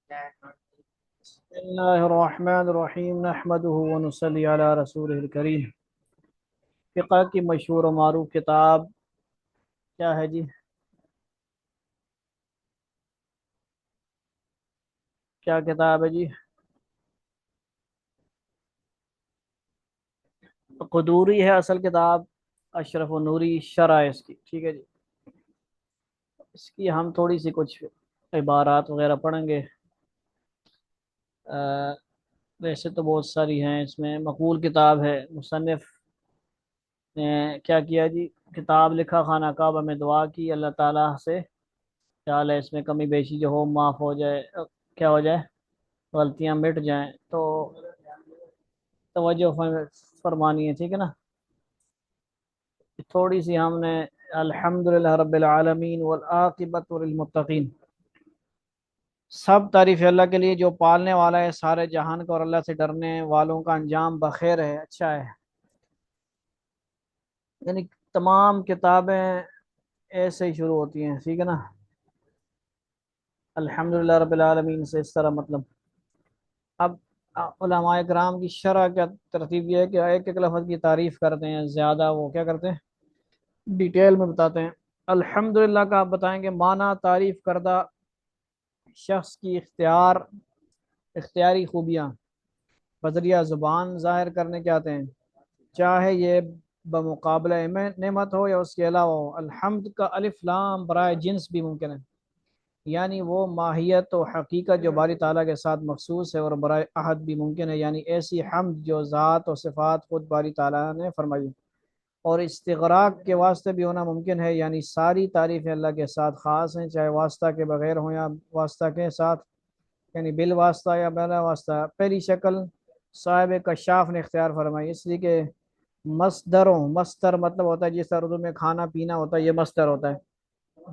بسم اللہ الرحمن الرحیم نحمدہ ونصلی علی رسولہ الکریم۔ فقہ کی مشہور و معروف کتاب کیا ہے جی؟ کیا کتاب ہے جی؟ قدوری ہے اصل کتاب، اشرف و نوری شرح ہے اس کی، ٹھیک ہے جی۔ اس کی ہم تھوڑی سی کچھ عبارات وغیرہ پڑھیں گے۔ ویسے تو بہت ساری ہیں، اس میں مقبول کتاب ہے۔ مصنف نے کیا کیا جی؟ کتاب لکھا، خانہ کعبہ میں دعا کی، اللہ تعالیٰ سے کیا ہے اس میں کمی بیشی جو ہو معاف ہو جائے، کیا ہو جائے، غلطیاں مٹ جائیں تو توجہ فرمانی ہے، ٹھیک ہے نا۔ تھوڑی سی ہم نے الحمدللہ رب العالمین والعاقبۃ للمتقین، سب تعریف ہے اللہ کے لیے جو پالنے والا ہے سارے جہان کا، اور اللہ سے ڈرنے والوں کا انجام بخیر ہے، اچھا ہے۔ یعنی تمام کتابیں ایسے ہی شروع ہوتی ہیں، ٹھیک ہے نا، الحمدللہ رب العالمین سے، اس طرح مطلب۔ اب علماء کرام کی شرح کا ترتیب یہ ہے کہ ایک ایک لفظ کی تعریف کرتے ہیں، زیادہ وہ کیا کرتے ہیں، ڈیٹیل میں بتاتے ہیں۔ الحمدللہ کا آپ بتائیں گے معنی تعریف کردہ شخص کی اختیاری خوبیاں بذریعہ زبان ظاہر کرنے کے آتے ہیں، چاہے یہ بمقابلہ نعمت ہو یا اس کے علاوہ ہو۔ الحمد کا الف لام برائے جنس بھی ممکن ہے، یعنی وہ ماہیت و حقیقت جو باری تعالیٰ کے ساتھ مخصوص ہے، اور برائے عہد بھی ممکن ہے، یعنی ایسی حمد جو ذات و صفات خود باری تعالیٰ نے فرمائی، اور استغراق کے واسطے بھی ہونا ممکن ہے، یعنی ساری تعریفیں اللہ کے ساتھ خاص ہیں، چاہے واسطہ کے بغیر ہوں یا واسطہ کے ساتھ، یعنی بال واسطہ یا بلا واسطہ۔ پہلی شکل صاحب کشاف نے اختیار فرمائی، اس لیے کہ مصدر مطلب ہوتا ہے، جس طرح اردو میں کھانا پینا ہوتا ہے، یہ مصدر ہوتا ہے۔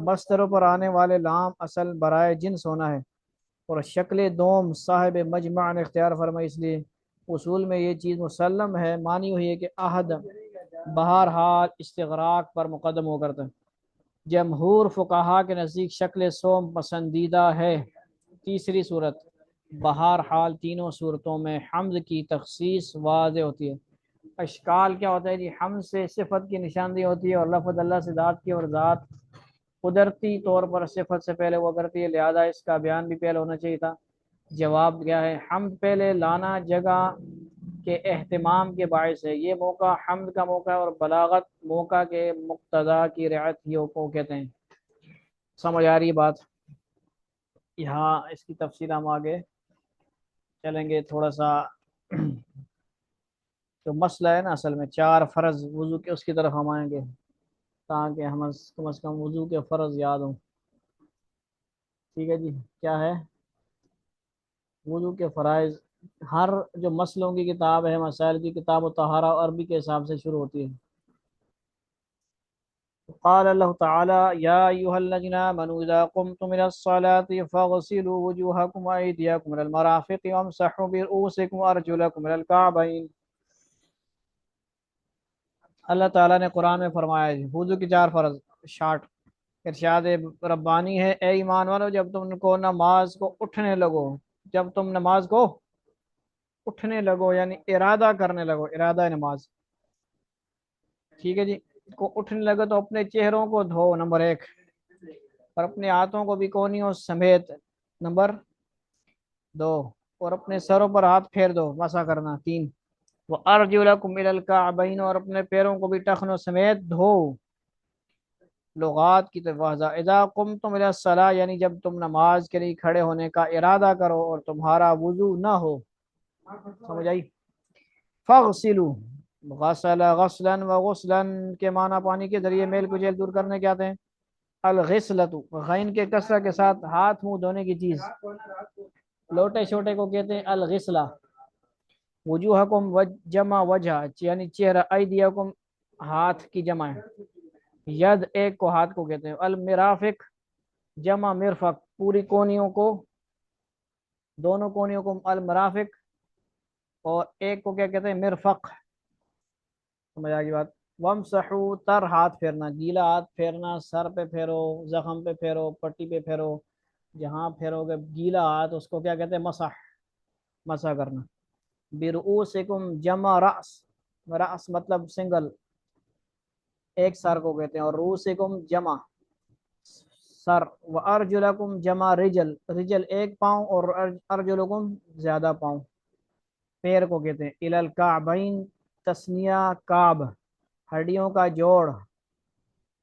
مصدروں پر آنے والے لام اصل برائے جنس ہونا ہے، اور شکل دوم صاحب مجمع نے اختیار فرمائی، اس لیے اصول میں یہ چیز مسلم ہے، مانی ہوئی ہے کہ عہد بہرحال استغراق پر مقدم ہو کرتا ہے۔ جمہور فقہا کے نزدیک شکل سوم پسندیدہ ہے۔ تیسری صورت، بہرحال تینوں صورتوں میں حمد کی تخصیص واضح ہوتی ہے۔ اشکال کیا ہوتا ہے جی؟ حمد سے صفت کی نشاندہی ہوتی ہے، اور لفظ اللہ سے ذات کی، اور ذات قدرتی طور پر صفت سے پہلے وہ کرتی ہے، لہذا اس کا بیان بھی پہلے ہونا چاہیے تھا۔ جواب کیا ہے؟ حمد پہلے لانا جگہ کے اہتمام کے باعث ہے، یہ موقع حمد کا موقع ہے، اور بلاغت موقع کے مقتضا کی رعایت ہی کو کہتے ہیں۔ سمجھ آ رہی ہے بات؟ یہاں اس کی تفصیل ہم آگے چلیں گے تھوڑا سا۔ جو مسئلہ ہے نا، اصل میں چار فرض وضو کے، اس کی طرف ہم آئیں گے تاکہ ہم کم از کم وضو کے فرض یاد ہوں، ٹھیک ہے جی۔ کیا ہے وضو کے فرائض؟ ہر جو مسئلوں کی کتاب ہے، مسائل کی کتاب، و طہارہ عربی کے حساب سے شروع ہوتی ہے۔ قال اللہ تعالی یا ایھا الذین آمنوا اذا قمتم الى الصلاة فاغسلوا وجوهکم وایدیکم الى المرافق وامسحوا برؤوسکم وارجلکم الى الکعبین۔ اللہ تعالیٰ نے قرآن میں فرمایا ہے وضو کی چار فرض، شارٹ ارشاد ربانی ہے، اے ایمان والو جب تم کو نماز کو اٹھنے لگو، جب تم نماز کو اٹھنے لگو یعنی ارادہ کرنے لگو، ارادہ نماز، ٹھیک ہے جی، کو اٹھنے لگو تو اپنے چہروں کو دھو، نمبر ایک، اور اپنے ہاتھوں کو بھی کونیوں سمیت، نمبر دو، اور اپنے سروں پر ہاتھ پھیر دو، مسا کرنا، تین، وہ ارجلکم الی الکعبین، اور اپنے پیروں کو بھی ٹخنوں سمیت دھو۔ لغات کی تفاضہ، اذا قمتم الی الصلاۃ یعنی جب تم نماز کے لیے کھڑے ہونے کا ارادہ کرو اور تمہارا وضو نہ ہو، سمجھ آئی؟ فاغسلوا، غسل غسلا و غسلا کے معنی پانی کے ذریعے میل کچیل دور کرنے کے آتے ہیں۔ الغسلۃ غین کے کسرہ کے ساتھ ہاتھ منہ دھونے کی چیز، لوٹے چھوٹے کو کہتے ہیں الغسلہ۔ وجوہکم جمع وجہ یعنی چہرہ، ایدیکم ہاتھ کی جمع ہے، ید ایک کو ہاتھ کو کہتے ہیں۔ المرافق جمع مرفق پوری کونیوں کو، دونوں کونیوں کو المرافق، اور ایک کو کیا کہتے ہیں؟ مرفق، سمجھ آ گئی بات؟ ومسحو تر ہاتھ پھیرنا، گیلا ہاتھ پھیرنا، سر پہ پھیرو، زخم پہ پھیرو، پٹی پہ پھیرو، جہاں پھیروگے گیلا ہاتھ اس کو کیا کہتے ہیں؟ مسح، مسح کرنا۔ برؤسکم جمع رأس، رأس مطلب سنگل، ایک سر کو کہتے ہیں، اور رؤسکم جمع سر، و ارجلکم جمع رجل، رجل ایک پاؤں، اور ارجلکم زیادہ پاؤں، پیر کو کہتے ہیں۔ الالکعبین تسنیہ کعب، ہڈیوں کا جوڑ،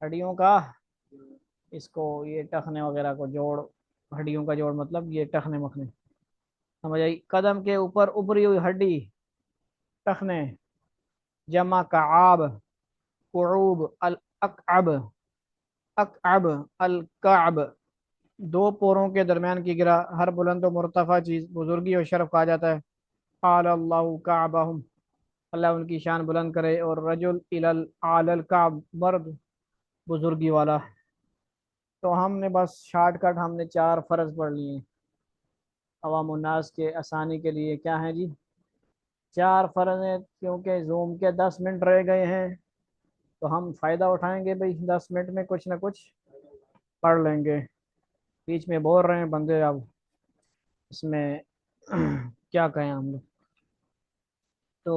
ہڈیوں کا، اس کو یہ ٹخنے وغیرہ کو جوڑ، ہڈیوں کا جوڑ مطلب یہ ٹخنے مخنے، سمجھ آئی؟ قدم کے اوپر ابری ہوئی ہڈی، ٹخنے، جمع کعاب، قعوب، الاکعب، اکعب، الکعب، دو پوروں کے درمیان کی گرہ، ہر بلند و مرتفع چیز بزرگی اور شرف کہا جاتا ہے۔ قال اللہ کعبہم، اللہ ان کی شان بلند کرے، اور رجل علی الکعب، مرد بزرگی والا۔ تو ہم نے بس شارٹ کٹ ہم نے 4 فرض پڑھ لیے ہیں عوام الناس کے آسانی کے لیے۔ کیا ہیں جی؟ 4 فرض ہیں، کیونکہ زوم کے 10 منٹ رہ گئے ہیں تو ہم فائدہ اٹھائیں گے بھئی، 10 منٹ میں کچھ نہ کچھ پڑھ لیں گے۔ بیچ میں بول رہے ہیں بندے، اب اس میں کیا کہیں ہم لوگ؟ تو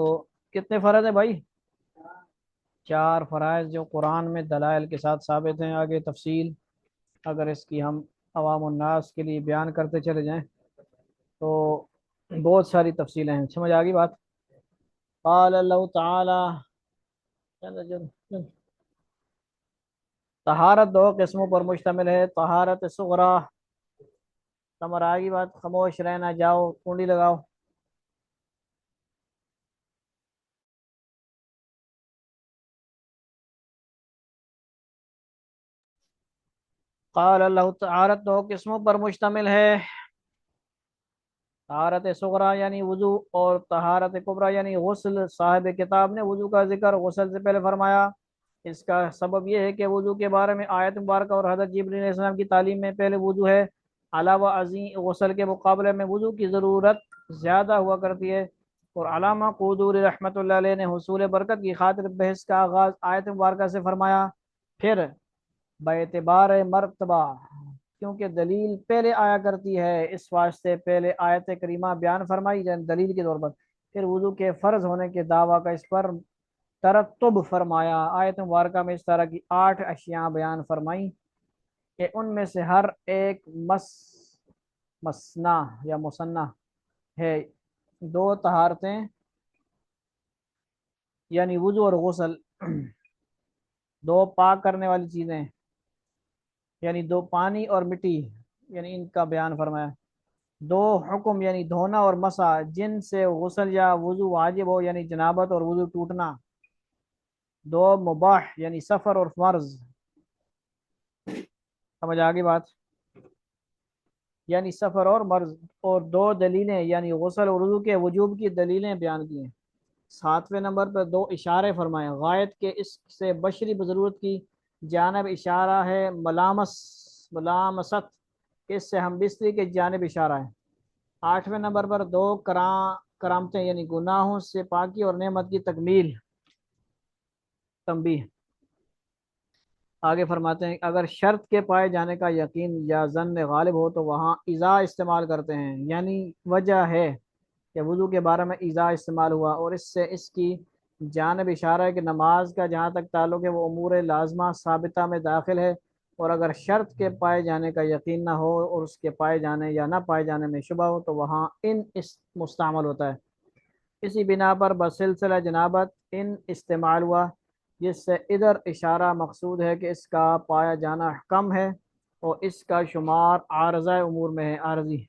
کتنے فرض ہیں بھائی؟ 4 فرائض جو قرآن میں دلائل کے ساتھ ثابت ہیں۔ آگے تفصیل اگر اس کی ہم عوام الناس کے لیے بیان کرتے چلے جائیں تو بہت ساری تفصیلیں ہیں۔ سمجھ آ گئی بات؟ قال اللہ تعالی، طہارت 2 قسموں پر مشتمل ہے، طہارت صغریٰ، سمجھ آ گئی بات؟ خاموش رہنا، جاؤ کنڈی لگاؤ۔ قال اللہ، طہارت 2 قسموں پر مشتمل ہے، طہارت صغریٰ یعنی وضو، اور طہارت کبریٰ یعنی غسل۔ صاحب کتاب نے وضو کا ذکر غسل سے پہلے فرمایا، اس کا سبب یہ ہے کہ وضو کے بارے میں آیت مبارکہ اور حضرت جبرائیل علیہ السلام کی تعلیم میں پہلے وضو ہے، علاوہ ازیں غسل کے مقابلے میں وضو کی ضرورت زیادہ ہوا کرتی ہے۔ اور علامہ قدوری رحمۃ اللہ علیہ نے حصول برکت کی خاطر بحث کا آغاز آیت مبارکہ سے فرمایا، پھر باعتبار مرتبہ، کیونکہ دلیل پہلے آیا کرتی ہے اس واسطے پہلے آیت کریمہ بیان فرمائی جائے دلیل کے طور پر، پھر وضو کے فرض ہونے کے دعویٰ کا اس پر ترتب فرمایا۔ آیت مبارکہ میں اس طرح کی 8 اشیاء بیان فرمائی کہ ان میں سے ہر ایک مسنا یا مسنہ ہے، 2 طہارتیں یعنی وضو اور غسل، 2 پاک کرنے والی چیزیں یعنی 2 پانی اور مٹی، یعنی ان کا بیان فرمایا۔ 2 حکم یعنی دھونا اور مسح، جن سے غسل یا وضو واجب ہو یعنی جنابت اور وضو ٹوٹنا۔ 2 مباح یعنی سفر اور فرض، سمجھ آگے بات؟ یعنی سفر اور مرض، اور 2 دلیلیں یعنی غسل اور وضو کے وجوب کی دلیلیں بیان کی ہیں۔ 7ویں نمبر پر 2 اشارے فرمائے، غائط کے اس سے بشری بضرورت کی جانب اشارہ ہے، ملامست اس سے ہم بستری کے جانب اشارہ ہے۔ 8ویں نمبر پر 2 کرامتیں یعنی گناہوں سے پاکی اور نعمت کی تکمیل، تنبیہ۔ آگے فرماتے ہیں اگر شرط کے پائے جانے کا یقین یا ظن غالب ہو تو وہاں اذا استعمال کرتے ہیں، یعنی وجہ ہے کہ وضو کے بارے میں اذا استعمال ہوا، اور اس سے اس کی جانب اشارہ ہے کہ نماز کا جہاں تک تعلق ہے وہ امور لازمہ ثابتہ میں داخل ہے، اور اگر شرط کے پائے جانے کا یقین نہ ہو اور اس کے پائے جانے یا نہ پائے جانے میں شبہ ہو تو وہاں ان مستعمل ہوتا ہے۔ اسی بنا پر بسلسلہ جنابت ان استعمال ہوا، جس سے ادھر اشارہ مقصود ہے کہ اس کا پایا جانا کم ہے اور اس کا شمار عارضہ امور میں ہے، عارضی۔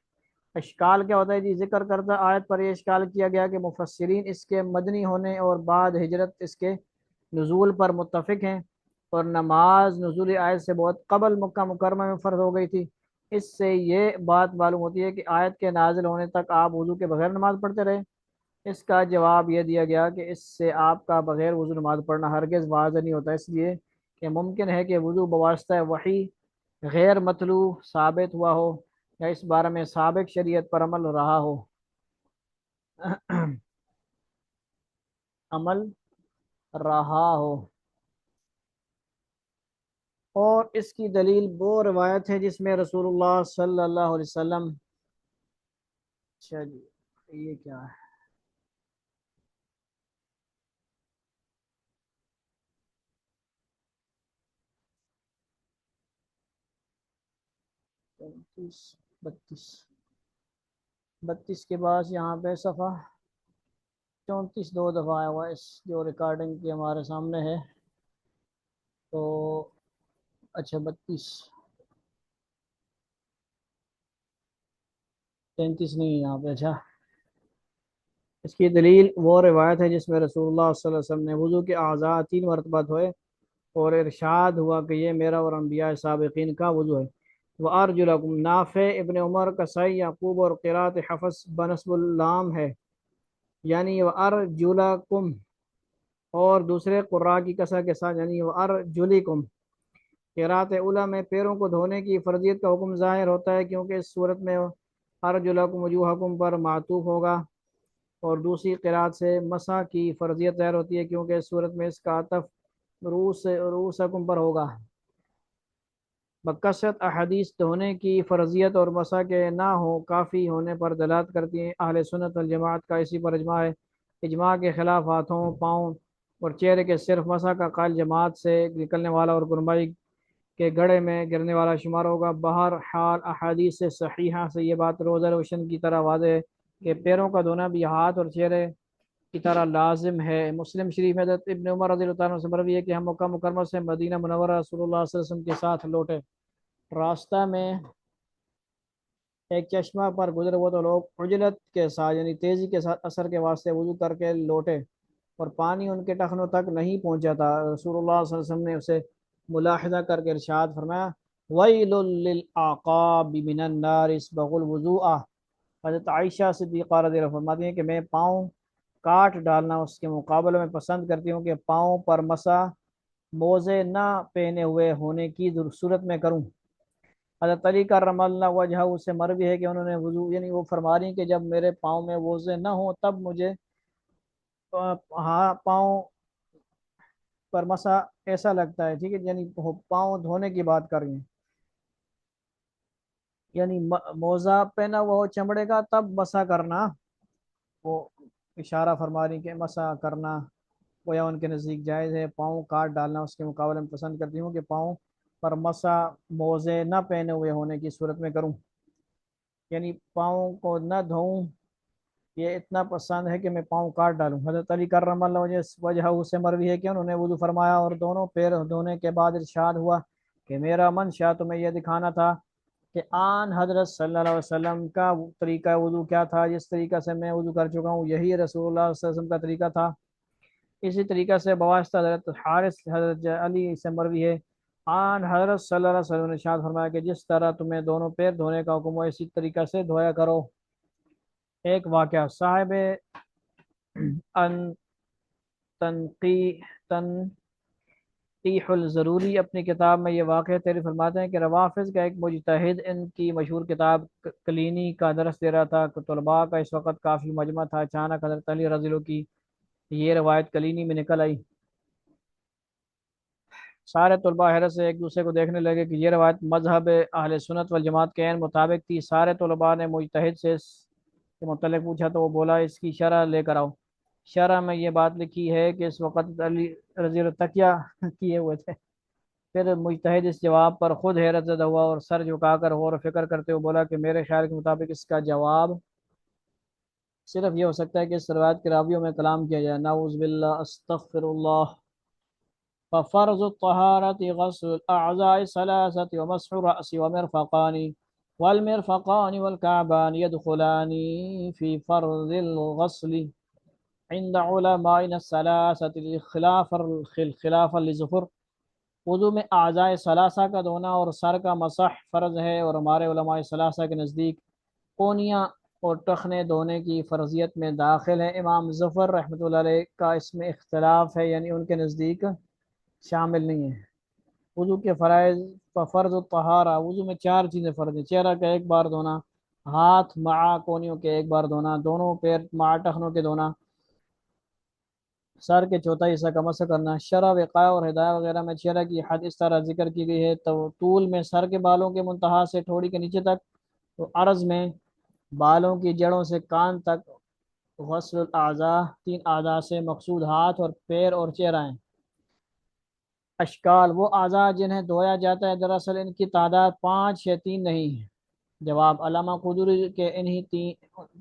اشکال کیا ہوتا ہے جی؟ ذکر کردہ آیت پر یہ اشکال کیا گیا کہ مفسرین اس کے مدنی ہونے اور بعد ہجرت اس کے نزول پر متفق ہیں، اور نماز نزول آیت سے بہت قبل مکہ مکرمہ میں فرض ہو گئی تھی۔ اس سے یہ بات معلوم ہوتی ہے کہ آیت کے نازل ہونے تک آپ وضو کے بغیر نماز پڑھتے رہے۔ اس کا جواب یہ دیا گیا کہ اس سے آپ کا بغیر وضو نماز پڑھنا ہرگز واضح نہیں ہوتا، اس لیے کہ ممکن ہے کہ وضو بواسطہ وحی غیر مطلوع ثابت ہوا ہو یا اس بارے میں سابق شریعت پر عمل رہا ہو عمل رہا ہو۔ اور اس کی دلیل وہ روایت ہے جس میں رسول اللہ صلی اللہ علیہ وسلم، اچھا جی یہ کیا ہے؟ 32 32 32 کے بعد یہاں پہ صفحہ 34 دو دفعہ آیا ہوا ہے، اس جو ریکارڈنگ کی ہمارے سامنے ہے تو اچھا 32 33 نہیں ہے یہاں پہ، اچھا اس کی دلیل وہ روایت ہے جس میں رسول اللہ صلی اللہ علیہ وسلم نے وضو کے اعضاء 3 مرتبہ دھوئے اور ارشاد ہوا کہ یہ میرا اور انبیاء سابقین کا وضو ہے۔ وہ ارجلکم نافع ابن عمر کسائی یعقوب اور قرات حفظ بنسب اللام ہے، یعنی وہ ارجلکم، اور دوسرے قراء کی کسر کے ساتھ یعنی وہ ارجلکم۔ قرات اولیٰ میں پیروں کو دھونے کی فرضیت کا حکم ظاہر ہوتا ہے کیونکہ اس صورت میں ارجلکم وجوہکم پر معطوف ہوگا، اور دوسری قرات سے مسح کی فرضیت ظاہر ہوتی ہے کیونکہ اس صورت میں اس کا عطف رؤوسکم پر ہوگا۔ بکثرت احادیث دھونے کی فرضیت اور مسح کے نہ ہو کافی ہونے پر دلالت کرتی ہیں۔ اہل سنت والجماعت کا اسی پر اجماع ہے۔ اجماع کے خلاف ہاتھوں، پاؤں اور چہرے کے صرف مسح کا قائل جماعت سے نکلنے والا اور گرمائی کے گڑھے میں گرنے والا شمار ہوگا۔ بہرحال احادیث صحیحہ سے یہ بات روزہ روشن کی طرح واضح ہے کہ پیروں کا دھونا بھی ہاتھ اور چہرے کی طرح لازم ہے۔ مسلم شریف میں حضرت ابن عمر رضی اللہ عنہ سے مروی ہے کہ ہم مکہ مکرمہ سے مدینہ منورہ رسول اللہ صلی اللہ علیہ وسلم کے ساتھ لوٹے، راستہ میں ایک چشمہ پر گزرے وہ تو لوگ عجلت کے ساتھ یعنی تیزی کے ساتھ اثر کے واسطے وضو کر کے لوٹے اور پانی ان کے ٹخنوں تک نہیں پہنچا تھا۔ رسول اللہ صلی اللہ علیہ وسلم نے اسے ملاحظہ کر کے ارشاد فرمایا ویل للعقاب من النار اسبغوا الوضوء۔ حضرت عائشہ صدیقہ رضی اللہ عنہا فرماتی ہیں کہ میں پاؤں کاٹ ڈالنا اس کے مقابلے میں پسند کرتی ہوں کہ پاؤں پر مسح موزے نہ پہنے ہوئے ہونے کی صورت میں کروں۔ حضرت علی کرم اللہ وجہ سے مروی ہے کہ انہوں نے وضو یعنی وہ فرما رہی ہیں کہ جب میرے پاؤں میں وضو نہ ہوں تب مجھے ہاں پاؤں پر مسح ایسا لگتا ہے، ٹھیک ہے، یعنی پاؤں دھونے کی بات کر رہی ہیں، یعنی موزہ پہنا وہ چمڑے کا تب مسح کرنا، وہ اشارہ فرما رہی کہ مسح کرنا گویا ان کے نزدیک جائز ہے۔ پاؤں کاٹ ڈالنا اس کے مقابلے میں پسند کرتی ہوں کہ پاؤں پر مسح موزے نہ پہنے ہوئے ہونے کی صورت میں کروں، یعنی پاؤں کو نہ دھوؤں یہ اتنا پسند ہے کہ میں پاؤں کاٹ ڈالوں۔ حضرت علی کرم اللہ وجہ سے مروی ہے کہ انہوں نے وضو فرمایا اور دونوں پیر دھونے کے بعد ارشاد ہوا کہ میرا منشا تمہیں یہ دکھانا تھا کہ آن حضرت صلی اللہ علیہ وسلم کا طریقہ وضو کیا تھا، جس طریقہ سے میں وضو کر چکا ہوں یہی رسول اللہ صلی اللہ علیہ وسلم کا طریقہ تھا۔ اسی طریقہ سے بواسطہ حضرت حارث حضرت علی سے مروی ہے آن حضرت صلی اللہ علیہ وسلم نے ارشاد فرمایا کہ جس طرح تمہیں دونوں پیر دھونے کا حکم ہو اسی طریقہ سے دھویا کرو۔ ایک واقعہ صاحب ان تنقی تنقیح الضروری اپنی کتاب میں یہ واقعہ تحریر فرماتے ہیں کہ روافظ کا ایک مجتہد ان کی مشہور کتاب کلینی کا درس دے رہا تھا کہ طلباء کا اس وقت کافی مجمع تھا، اچانک حضرت علی رضی اللہ کی یہ روایت کلینی میں نکل آئی۔ سارے طلباء حیرت سے ایک دوسرے کو دیکھنے لگے کہ یہ روایت مذہب اہل سنت والجماعت کے عین مطابق تھی۔ سارے طلباء نے مجتہد سے اس کے متعلق پوچھا تو وہ بولا اس کی شرح لے کر آؤ۔ شرح میں یہ بات لکھی ہے کہ اس وقت علی رضی اللہ تکیہ کیے ہوئے تھے۔ پھر مجتہد اس جواب پر خود حیرت زدہ ہوا اور سر جھکا کر غور و فکر کرتے ہوئے بولا کہ میرے خیال کے مطابق اس کا جواب صرف یہ ہو سکتا ہے کہ اس روایت کے راویوں میں کلام کیا جائے، نعوذ باللہ استغفر اللہ۔ ففرض الطهارة غسل الأعضاء الثلاثة ومسح الرأس ومرفقان والمرفقان والكعبان يدخلان في فرض الغسل عند علمائنا الثلاثة خلافا لزفر۔ وضو میں اعضاء ثلاثہ کا دھونا اور سر کا مسح فرض ہے، اور ہمارے علماء ثلاثہ کے نزدیک کونیاں اور ٹخنے دھونے کی فرضیت میں داخل ہے۔ امام ظفر رحمۃ اللہ علیہ کا اس میں اختلاف ہے، یعنی ان کے نزدیک شامل نہیں ہے۔ وضو کے فرائض فرض الطہارہ، وضو میں 4 چیزیں فرض ہیں: چہرہ کا ایک بار دھونا، ہاتھ، مع کونیوں کے 1 بار دھونا، دونوں پیر مع ٹخنوں کے دھونا، سر کے چوتھائی حصہ کا مسح کرنا، شرح وقاء اور ہدایہ وغیرہ میں چہرہ کی حد اس طرح ذکر کی گئی ہے تو طول میں سر کے بالوں کے منتہا سے ٹھوڑی کے نیچے تک، تو عرض میں بالوں کی جڑوں سے کان تک، غسل الاعضاء تین اعضاء سے مقصود ہاتھ اور پیر اور چہرہ ہیں۔ اشکال، وہ اعضاء جنہیں دھویا جاتا ہے دراصل ان کی تعداد پانچ یا تین نہیں ہے۔ جواب، علامہ قدوری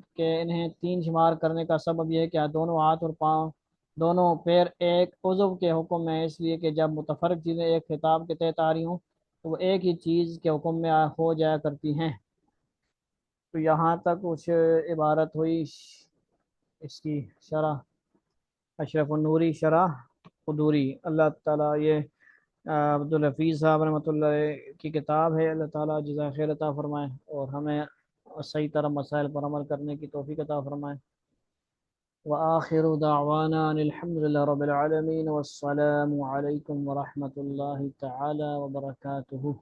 انہیں تین شمار کرنے کا سبب یہ ہے کہ دونوں ہاتھ اور پاؤں، دونوں پیر ایک عضو کے حکم میں ہے، اس لیے کہ جب متفرق چیزیں ایک خطاب کے تحت آ رہی ہوں تو وہ ایک ہی چیز کے حکم میں ہو جایا کرتی ہیں۔ تو یہاں تک کچھ عبارت ہوئی اس کی شرح، اشرف النوری شرح قدوری۔ اللہ تعالیٰ یہ عبدالحفیظ صاحب رحمۃ اللہ کی کتاب ہے، اللہ تعالیٰ جزائے خیر عطا فرمائے اور ہمیں صحیح طرح مسائل پر عمل کرنے کی توفیق عطا فرمائے۔ وآخر دعوانا ان الحمد لله رب العالمين والسلام عليكم ورحمة الله تعالى وبركاته۔